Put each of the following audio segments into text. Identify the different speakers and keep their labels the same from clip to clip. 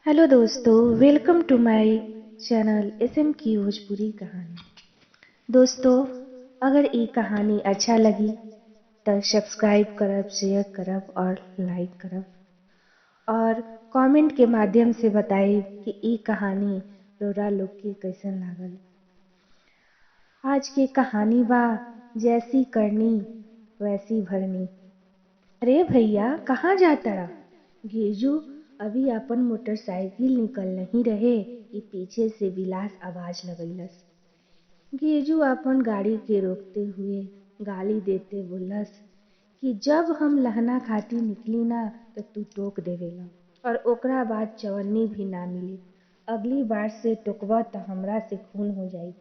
Speaker 1: Hello दोस्तों, welcome two माय channel SM की भोजपुरी कहानी। दोस्तों, अगर ये कहानी अच्छा लगी तो सब्सक्राइब करब, शेयर करब और लाइक करब और कमेंट के माध्यम से बताइब कि ये कहानी रउरा लोग के कैसन लागल। आज के कहानी बा जैसी करनी वैसी भरनी। अरे भैया, कहाँ जाता रहा? गिरजू अभी अपन मोटरसाइकिल निकल नहीं रहे कि पीछे से विलास आवाज लगैलस। गिरजू अपन गाड़ी के रोकते हुए गाली देते बोलस कि जब हम लहना खाती निकली ना तो तू टोक देवेला और ओकरा बाद चवन्नी भी ना मिले। अगली बार से टोकबा तो हमरा से खून हो जाई।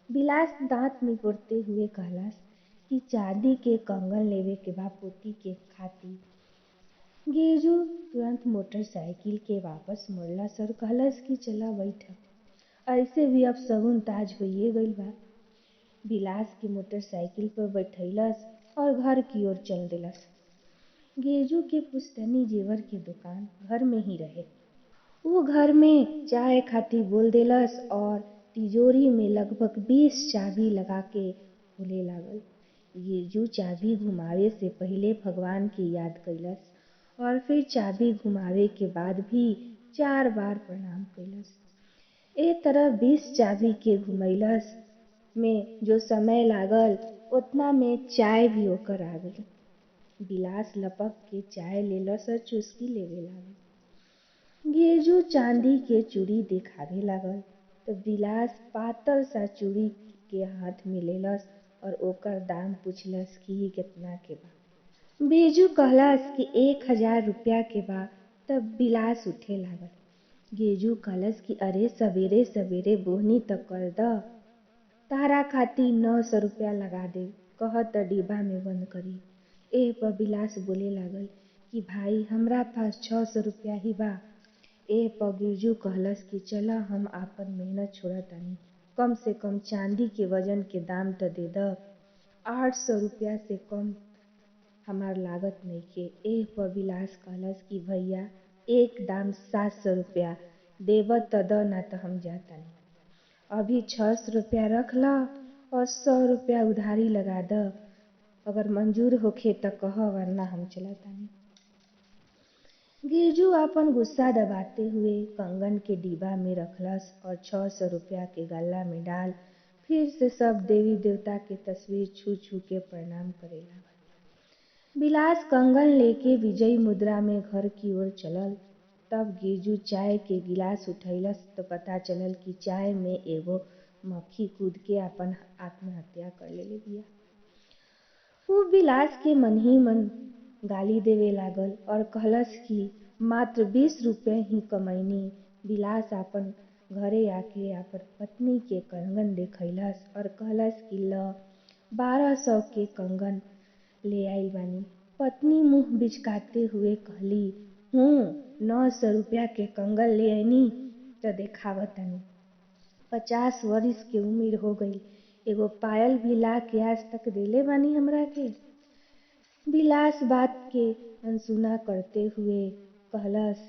Speaker 1: विलास दांत निपोरते हुए कहलस कि चांदी के कंगन लेवे के बा पोती के खाती। गिरजू तुरंत मोटरसाइकिल के वापस मुड़लस और कहलस कि चला बैठ, ऐसे भी अब सगुन ताज होइए गइल बा। विलास के मोटरसाइकिल पर बैठैलस और घर की ओर चल देलस। गिरजू के पुस्तैनी जेवर के दुकान घर में ही रहे। वो घर में चाय खाती बोल देलस और तिजोरी में लगभग 20 चाबी लगा के खोले लागल। गिरजू चाबी घुमावे से पहले भगवान की याद कैलस और फिर चाबी घुमावे के बाद भी 4 बार प्रणाम कैलस। ए तरह 20 चाबी के घुमैलस में जो समय लागल उतना में चाय भी ओकर आ गई। विलास लपक के चाय लेलस और चुस्की लेवे लागल। गिरजू चांदी के चूड़ी दिखावे लागल तो विलास पातर सा चूड़ी के हाथ में लेलस और ओकर दाम पूछलस कि ये कितना के बा। बिरजू कहलस कि 1000 रुपया के बा। तब विलास उठे लागल। गिरजू कहलस कि अरे सवेरे सवेरे बोहनी तक कर द, तारा खाती 900 रुपया लगा दे, कह त डिब्बा में बंद करी। एह पर विलास बोले लागल कि भाई हमरा पास 600 रुपया ही बा। एह पर गिरजू कहलस कि चला हम आपन मेहनत छोड़तानी, कम से कम चांदी के वजन के दाम तो दे द। 800 रुपया से कम हमार लागत नइखे। एह पर विलास कहलस कि भैया एक दाम 700 रुपया देब त द ना त हम जातानी। अभी 600 रुपया रख ल और 100 रुपया उधारी लगा द। अगर मंजूर होखे त कह वरना हम चलतानी। गिरजू अपन गुस्सा दबाते हुए कंगन के डिब्बा में रखलस और 600 रुपया के गल्ला में डाल फिर से सब देवी देवता के तस्वीर छू छू के प्रणाम करे लागल। विलास कंगन लेके विजयी मुद्रा में घर की ओर चलल। तब गिरजू चाय के गिलास उठैलस तो पता चलल कि चाय में एगो मक्खी कूद के अपन आत्महत्या कर लेले बिया। वो विलास के मन ही मन गाली देवे लागल और कहलस कि मात्र 20 रुपये ही कमैनी। विलास अपन घरे आके अपन पत्नी के कंगन देखैलस और कहलस कि ल 1200 के कंगन ले आइल बानी। पत्नी मुंह बिचकाते हुए कहली, 900 रुपया के कंगन ले आइनी त देखावतानी। 50 वरिस के उम्र हो गई, एगो पायल भी ला के आज तक देले बानी हमरा के। विलास बात के अनसुना करते हुए कहलस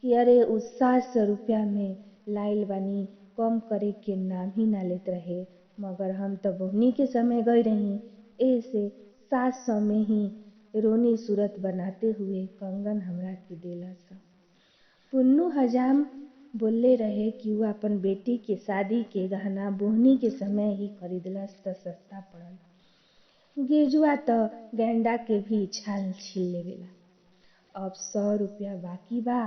Speaker 1: कि अरे उस 700 रुपया में लाइल बानी, कम करे के नाम ही ना लेत रहे। मगर हम तो बोहनी के समय गई रही, ऐसे 700 में ही रोनी सूरत बनाते हुए कंगन हमरा के देलस। पुन्नू हजाम बोलले रहे कि वो अपन बेटी के शादी के गहना बोहनी के समय ही खरीदलस त सस्ता पड़ल। गिरजुआ त गेंडा के भी छाल छील लेवेला। अब 100 रुपया बाकी बा।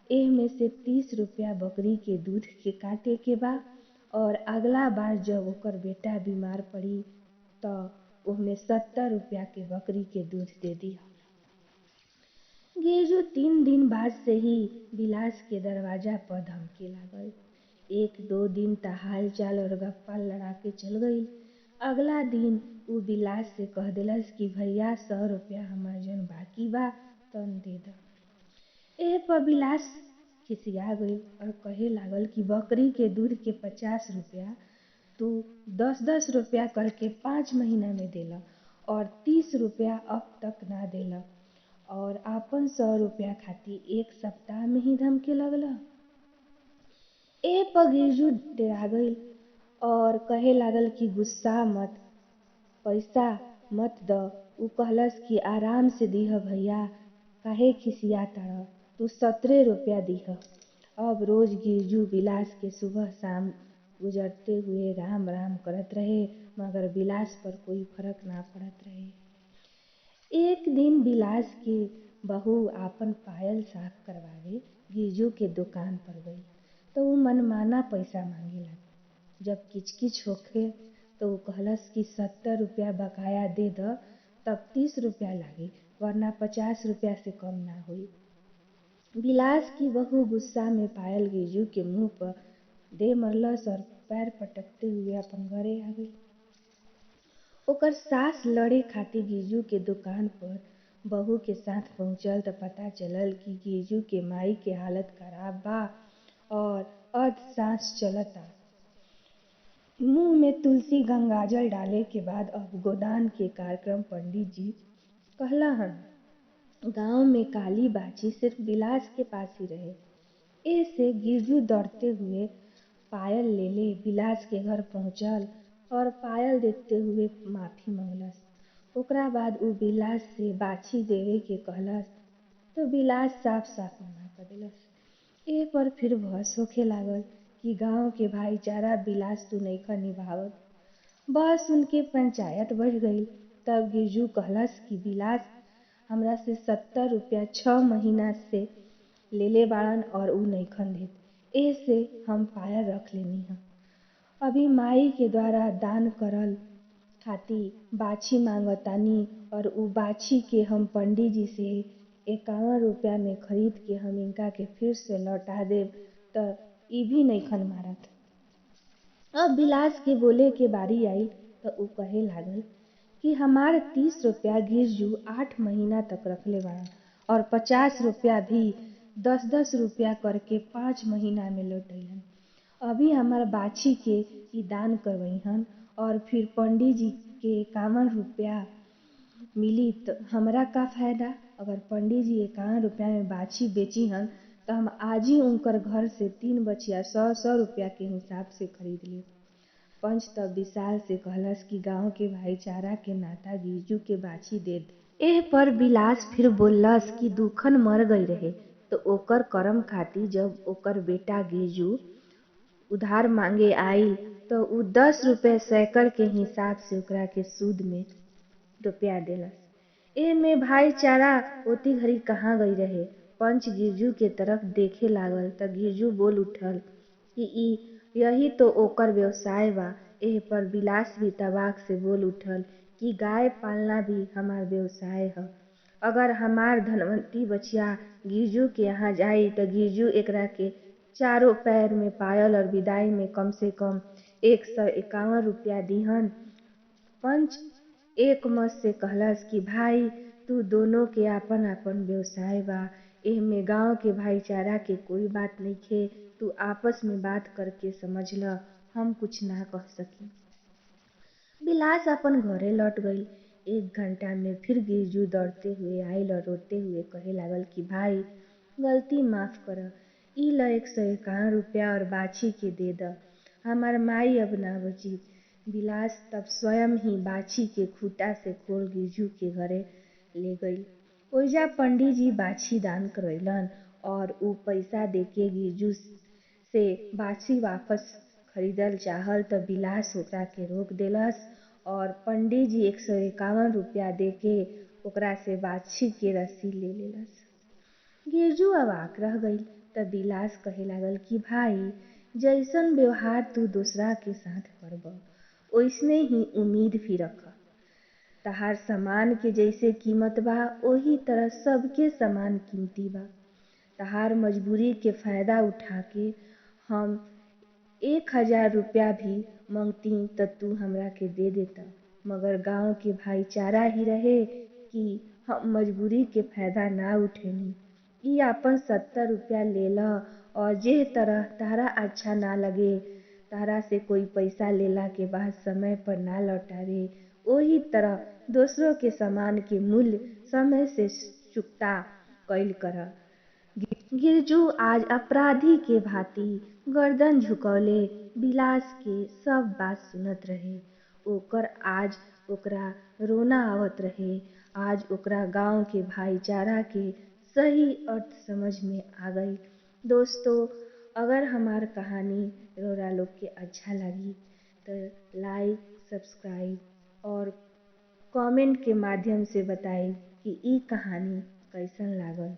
Speaker 1: एह में से 30 रुपया बकरी के दूध के काटे के बा और अगला बार जब ओकर बेटा बीमार पड़ी त ओहमे 70 रुपया के बकरी के दूध दे दिया। गिरजू 3 दिन बाद से ही विलास के दरवाजा पर धमके लागल। 1-2 दिन त हाल चाल और गप्पा लड़ा के चल गईल। अगला दिन उ विलास से कह देलस कि भैया 100 रुपया हमार जौन बाकी बा तन दे द। एह पर विलास खिसिया गईल और कहे लागल कि बकरी के दूध के 50 रुपया तू 10-10 रुपया करके 5 महीना में देला और 30 रुपया अब तक ना देला और आपन 100 रुपया खातिर 1 सप्ताह में ही धमके लगला। ए पर गिरजू डेरा गईल और कहे लागल कि गुस्सा मत, पैसा मत द। ऊ कहलस कि आराम से दीह भैया, काहे खिसिया ताड़, तू 17 रुपया दीह। अब रोज गिरजू बिलास के सुबह शाम गुजरते हुए राम राम करत रहे, मगर बिलास पर कोई फर्क ना पड़त रहे। एक दिन बिलास के बहू आपन पायल साफ करवावे गिरजू के दुकान पर गई, तो ऊ मनमाना पैसा मांगे लागल। जब किचकिच होखे तो ऊ कहलस कि 70 रुपया बकाया दे द, तब 30 रुपया लागी, वरना 50 रुपया से कम ना होई। बिलास की बहू गुस्सा में पायल गिरजू के मुंह पर दे मरलस और पैर पटकते हुए अपन घरे आ गई। ओकर सास लड़े खातिर गिरजू के दुकान पर बहू के साथ पहुंचल त पता चलल कि गिरजू के माई के हालत खराब बा और अर्ध सांस चलता। मुंह में तुलसी गंगाजल डाले के बाद अब गोदान के कार्यक्रम पंडित जी कहलहन। गांव में काली बाची सिर्फ बिलास के पास ही रहे। ऐसे गिरजू दौड़ते हुए पायल लेले बिलास के घर पहुंचल और पायल देखते हुए माफी मंगलस। ओकरा बाद ऊ बिलास से बाछी देवे के कहलस, तो बिलास साफ साफ मना कर देलस। ए पर फिर बहस होखे लागल कि गांव के भाईचारा बिलास तू नइखा निभावत। बस उनके पंचायत बढ़ गई। तब गिरजू कहलस कि बिलास हमरा से 70 रुपया 6 महीना से लेले बाड़न और ऊ नइखन देत, ऐसे हम पायल रख लेनी ह। अभी माई के द्वारा दान करल खातिर बाछी मांगतानी और ऊ बाछी के हम पंडित जी से 51 रुपया में खरीद के हम इनका के फिर से लौटा देब, त ई भी नइखन मारत। अब बिलास के बोले के बारी आइल त ऊ कहे लागल कि हमार 30 रुपया गिरजू 8 महीना तक रखले बाड़न और 50 रुपया भी 10-10 रुपया करके 5 महीना में लौटैलन। अभी हमार बाछी के ई दान करवैहन और फिर पंडित जी के 51 रुपया मिली त हमरा का फायदा। अगर पंडित जी 51 रुपया में बाछी बेची हन तो हम आज ही उनकर घर से 3 बछिया 100-100 रुपया के हिसाब से खरीद लेब। पंच तब विशाल से कहलस कि गांव के भाईचारा के नाता गिरजू के बाछी दे दे। एह पर बिलास फिर बोललस कि दुखन मर गई रहे तो ओकर करम खातिर जब ओकर बेटा गिरजू उधार मांगे आइल तो ऊ 10 रुपया सैकड़ के हिसाब से ओकरा के सूद में रुपया देलस। ए में भाईचारा ओती घड़ी कहाँ गई रहे। पंच गिरजू के तरफ देखे लागल त गिरजू बोल उठल कि यही तो ओकर व्यवसाय बा। एह पर बिलास भी तबाक से बोल उठल कि गाय पालना भी हमार व्यवसाय ह। अगर हमार धनवंती बछिया गिरजू के यहाँ जाई त गिरजू एकरा के चारों पैर में पायल और विदाई में कम से कम 151 रुपया दीहन। पंच एक मत से कहलस कि भाई तू दोनों के आपन आपन व्यवसाय बा, एहमे गांव के भाईचारा के कोई बात नइखे, तू आपस में बात करके समझ ल, हम कुछ ना कह सकी। बिलास अपन घरे लौट गईल। 1 घंटा में फिर गिरजू दौड़ते हुए आइल और रोते हुए कहे लागल कि भाई गलती माफ कर, ई ल 151 रुपया और बाछी के दे द, हमार माई अब ना बची। बिलास तब स्वयं ही बाछी के खूंटा से खोल गिरजू के घरे ले गईल। ओइजा पंडित जी बाछी दान करवैलन और ऊ पैसा देके गिरजू से बाछी वापस खरीदल चाहल त बिलास ओकरा के रोक देलस और पंडित जी 151 रुपया देके ओकरा से बाछी के रस्सी ले लेलस। गिरजू अवाक रह गईल त बिलास कहे लागल कि भाई जैसन व्यवहार तू दूसरा के साथ करब ओइसने ही उम्मीद भी रख। तहार सामान के जैसे कीमत बा ओही तरह सबके सामान कीमती बा। तहार मजबूरी के फायदा उठा के हम 1000 रुपया भी मंगती त तू हमरा के दे देता, मगर गांव के भाईचारा ही रहे कि हम मजबूरी के फायदा ना उठेनी। ई आपन 70 रुपया ले ल और जे तरह तारा अच्छा ना लगे, तारा से कोई पैसा लेला के बाद समय पर ना लौटावे, ओही तरह दूसरों के सामान के मूल्य समय से चुकता कईल कर। गिरजू आज अपराधी के भांति गर्दन झुकौले बिलास के सब बात सुनत रहे। ओकर आज ओकरा रोना आवत रहे। आज ओकरा गांव के भाईचारा के सही अर्थ समझ में आ गई। दोस्तों, अगर हमार कहानी रउरा लोग के अच्छा लगी तो लाइक, सब्सक्राइब और कमेंट के माध्यम से बताई कि ई कहानी कैसन लागल।